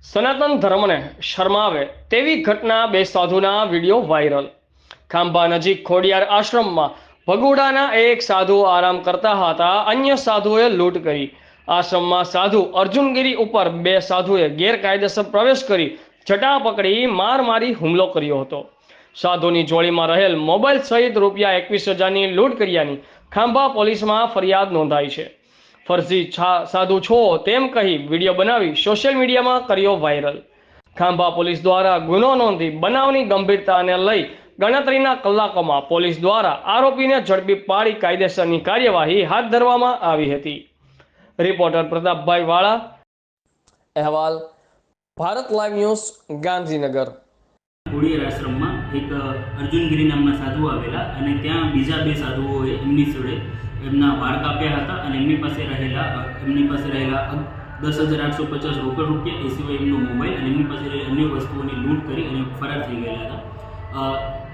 સનાતન ધર્મને શરમાવે તેવી ઘટના બે સાધુના વિડીયો વાયરલ। ખાંભા નજીક ખોડિયાર આશ્રમમાં ભગોડાના એક સાધુ આરામ કરતા હતા। અન્ય સાધુએ લૂંટ કરી। આશ્રમમાં સાધુ અર્જુનગીરી ઉપર બે સાધુએ ગેરકાયદેસર પ્રવેશ કરી જટા પકડી માર મારી હુમલો કર્યો હતો। સાધુની જોડીમાં રહેલ મોબાઈલ સહિત રૂપિયા 21,000ની લૂંટ કર્યાની ખાંભા પોલીસમાં ફરિયાદ નોંધાઈ છે। ફરજી સાધુ છો તેમ કહી વિડીયો બનાવી સોશિયલ મીડિયામાં કર્યો વાયરલ। ખાંભા પોલીસ દ્વારા ગુનો નોંધી બનાવની ગંભીરતાને લઈ ગણતરીના કલાકોમાં પોલીસ દ્વારા આરોપીને ઝડપી પાડી કાયદેસરની કાર્યવાહી હાથ ધરવામાં આવી હતી। રિપોર્ટર પ્રતાપભાઈ વાળા, અહેવાલ ભારત લાઈવ ન્યૂઝ, ગાંધીનગર। ખોડિયાર આશ્રમમાં એક અર્જુનગીરી નામના સાધુ આવેલા અને ત્યાં બીજા બે સાધુઓએ એમની જોડે એમના વાળ કાપ્યા હતા અને એમની પાસે રહેલા 10,850 રોકડ રૂપિયા, એ સિવાય એમનો મોબાઈલ અને એમની પાસે અન્ય વસ્તુઓની લૂંટ કરી અને ફરાર થઈ ગયેલા હતા।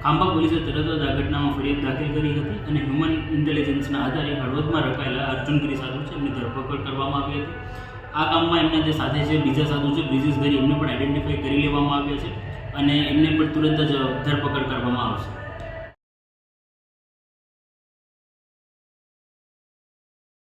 ખાંભા પોલીસે તરત જ આ ઘટનામાં ફરિયાદ દાખલ કરી હતી અને હ્યુમન ઇન્ટેલિજન્સના આધારે હળવદમાં રખાયેલા અર્જુનગીરી સાધુ છે એમની ધરપકડ કરવામાં આવી હતી। આ કામમાં એમના જે સાથે છે બીજા સાધુ છે બ્રિજેશ ગરી, એમને પણ આઈડેન્ટિફાઈ કરી લેવામાં આવ્યા છે અને એમને પણ તુરંત જ ધરપકડ કરવામાં આવશે।